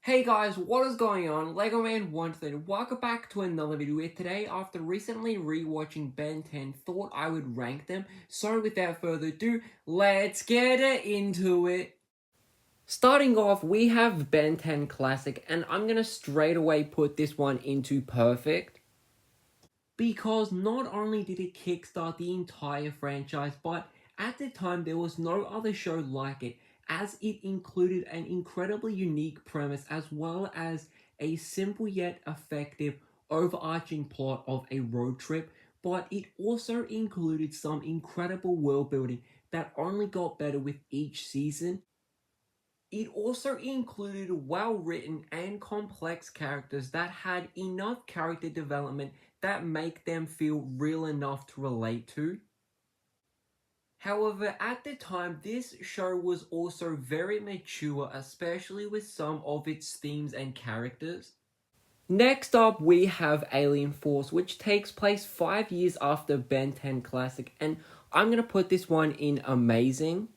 Hey guys, what is going on? Lego Man Wanted. Welcome back to another video where today, after recently rewatching Ben 10, thought I would rank them. So without further ado, let's get into it. Starting off, we have Ben 10 Classic, and I'm gonna straight away put this one into perfect. Because not only did it kickstart the entire franchise, but at the time there was no other show like it, as it included an incredibly unique premise as well as a simple yet effective overarching plot of a road trip, but it also included some incredible world building that only got better with each season. It also included well-written and complex characters that had enough character development that make them feel real enough to relate to. However, at the time, this show was also very mature, especially with some of its themes and characters. Next up, we have Alien Force, which takes place 5 years after Ben 10 Classic, and I'm gonna put this one in amazing.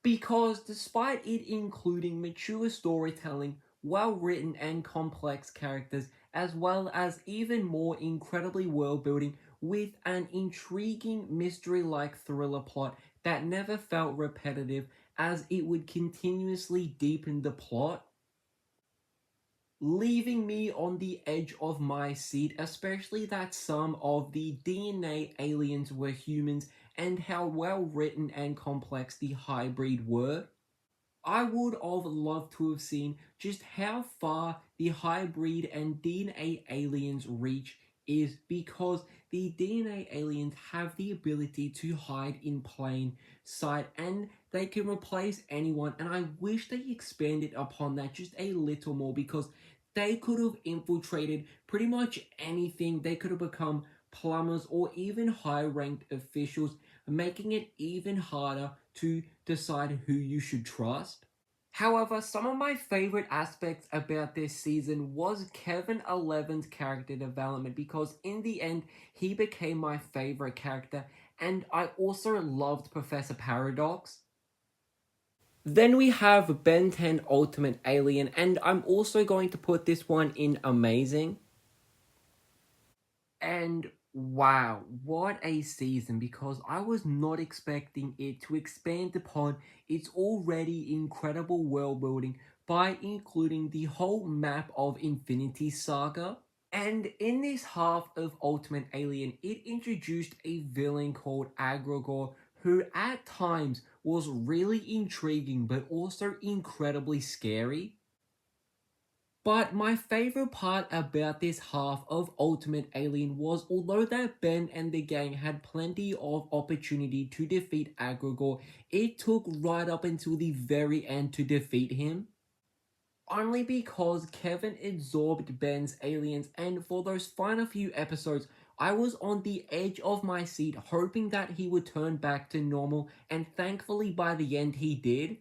Because despite it including mature storytelling, well written and complex characters, as well as even more incredibly world building with an intriguing mystery like thriller plot that never felt repetitive as it would continuously deepen the plot, leaving me on the edge of my seat, especially that some of the DNA aliens were humans and how well written and complex the hybrid were. I would have loved to have seen just how far the hybrid and DNA aliens reach is because the DNA aliens have the ability to hide in plain sight and they can replace anyone, and I wish they expanded upon that just a little more because they could have infiltrated pretty much anything. They could have become plumbers or even high ranked officials, making it even harder to decide who you should trust. However, some of my favorite aspects about this season was Kevin 11's character development because in the end, he became my favorite character, and I also loved Professor Paradox. Then we have Ben 10 Ultimate Alien, and I'm also going to put this one in amazing. And wow, what a season, because I was not expecting it to expand upon its already incredible world building by including the whole map of Infinity Saga. And in this half of Ultimate Alien, it introduced a villain called Agragor, who at times was really intriguing but also incredibly scary. But my favorite part about this half of Ultimate Alien was although that Ben and the gang had plenty of opportunity to defeat Agragor, it took right up until the very end to defeat him. Only because Kevin absorbed Ben's aliens, and for those final few episodes, I was on the edge of my seat hoping that he would turn back to normal, and thankfully by the end he did.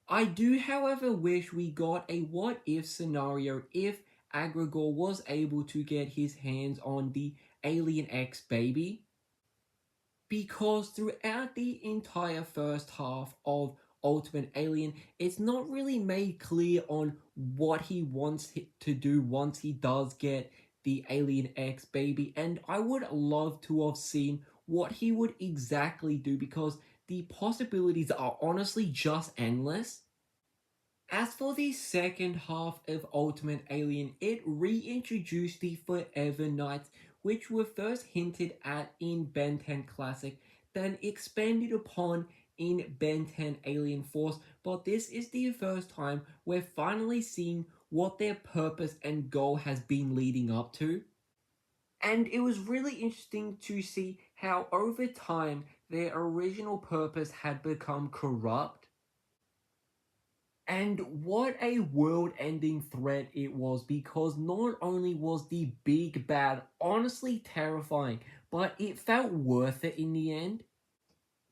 I do, however, wish we got a what if scenario if Agragor was able to get his hands on the Alien X baby. Because throughout the entire first half of Ultimate Alien, it's not really made clear on what he wants to do once he does get the Alien X baby, and I would love to have seen what he would exactly do because the possibilities are honestly just endless. As for the second half of Ultimate Alien, it reintroduced the Forever Knights, which were first hinted at in Ben 10 Classic, then expanded upon in Ben 10 Alien Force, but this is the first time we're finally seeing what their purpose and goal has been leading up to. And it was really interesting to see how over time their original purpose had become corrupt. And what a world-ending threat it was, because not only was the big bad honestly terrifying, but it felt worth it in the end.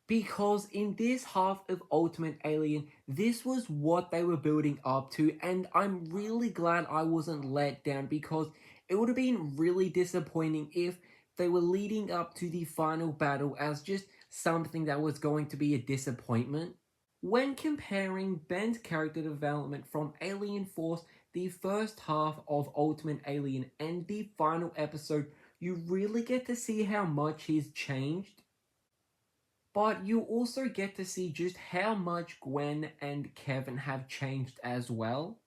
Because in this half of Ultimate Alien, this was what they were building up to, and I'm really glad I wasn't let down because it would have been really disappointing if they were leading up to the final battle as just something that was going to be a disappointment. When comparing Ben's character development from Alien Force, the first half of Ultimate Alien, and the final episode, you really get to see how much he's changed. But you also get to see just how much Gwen and Kevin have changed as well.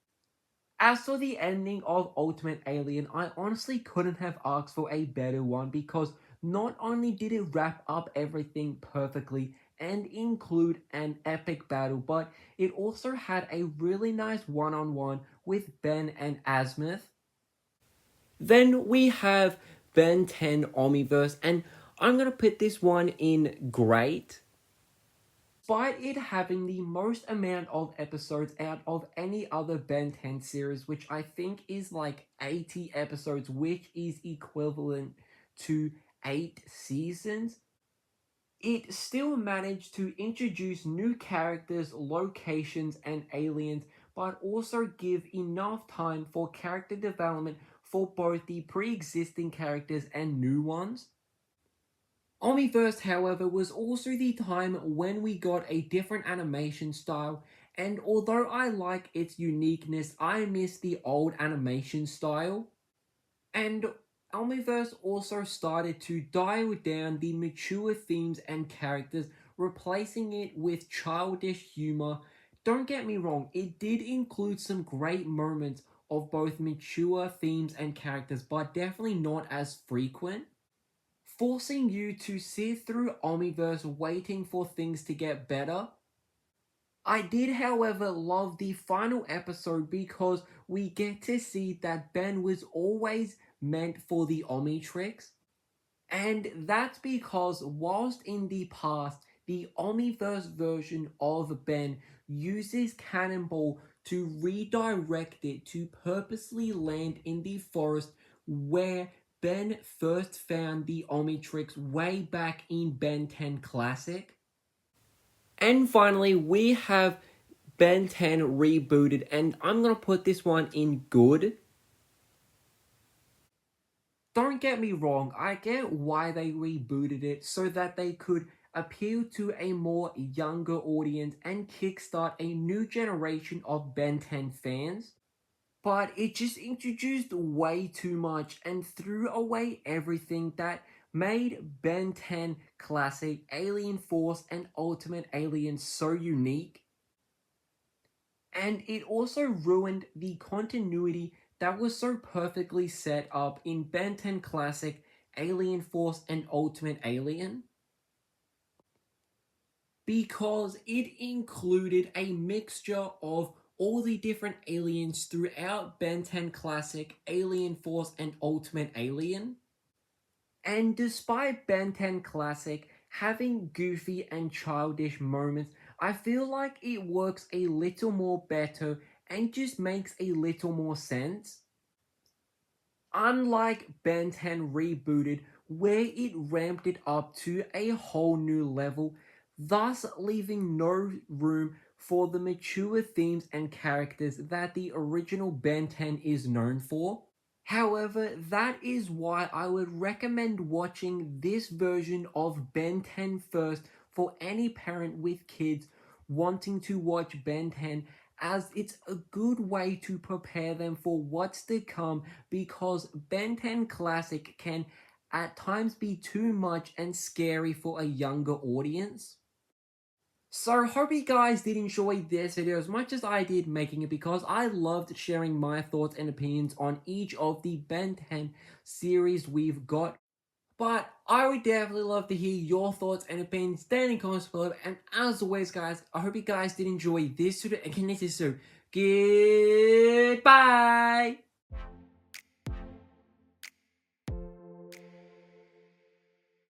As for the ending of Ultimate Alien, I honestly couldn't have asked for a better one because not only did it wrap up everything perfectly and include an epic battle, but it also had a really nice one-on-one with Ben and Azimuth. Then we have Ben 10 Omniverse, and I'm gonna put this one in great. Despite it having the most amount of episodes out of any other Ben 10 series, which I think is like 80 episodes, which is equivalent to 8 seasons, it still managed to introduce new characters, locations, and aliens, but also give enough time for character development for both the pre-existing characters and new ones. Omniverse, however, was also the time when we got a different animation style, and although I like its uniqueness, I miss the old animation style. And Omniverse also started to dial down the mature themes and characters, replacing it with childish humor. Don't get me wrong, it did include some great moments of both mature themes and characters, but definitely not as frequent, forcing you to sit through Omniverse waiting for things to get better. I did, however, love the final episode because we get to see that Ben was always meant for the Omnitrix. And that's because whilst in the past, the Omniverse version of Ben uses Cannonball to redirect it to purposely land in the forest where Ben first found the Omnitrix way back in Ben 10 Classic. And finally, we have Ben 10 rebooted, and I'm gonna put this one in good. Don't get me wrong, I get why they rebooted it so that they could appeal to a more younger audience and kickstart a new generation of Ben 10 fans. But it just introduced way too much and threw away everything that made Ben 10 Classic, Alien Force, and Ultimate Alien so unique. And it also ruined the continuity that was so perfectly set up in Ben 10 Classic, Alien Force, and Ultimate Alien, because it included a mixture of all the different aliens throughout Ben 10 Classic, Alien Force, and Ultimate Alien. And despite Ben 10 Classic having goofy and childish moments, I feel like it works a little more better and just makes a little more sense. Unlike Ben 10 Rebooted, where it ramped it up to a whole new level, thus leaving no room for the mature themes and characters that the original Ben 10 is known for. However, that is why I would recommend watching this version of Ben 10 first for any parent with kids wanting to watch Ben 10, as it's a good way to prepare them for what's to come, because Ben 10 Classic can at times be too much and scary for a younger audience. So, hope you guys did enjoy this video as much as I did making it, because I loved sharing my thoughts and opinions on each of the Ben 10 series we've got. But I would definitely love to hear your thoughts and opinions down in the comments below. And as always, guys, I hope you guys did enjoy this video and connect you soon. Goodbye!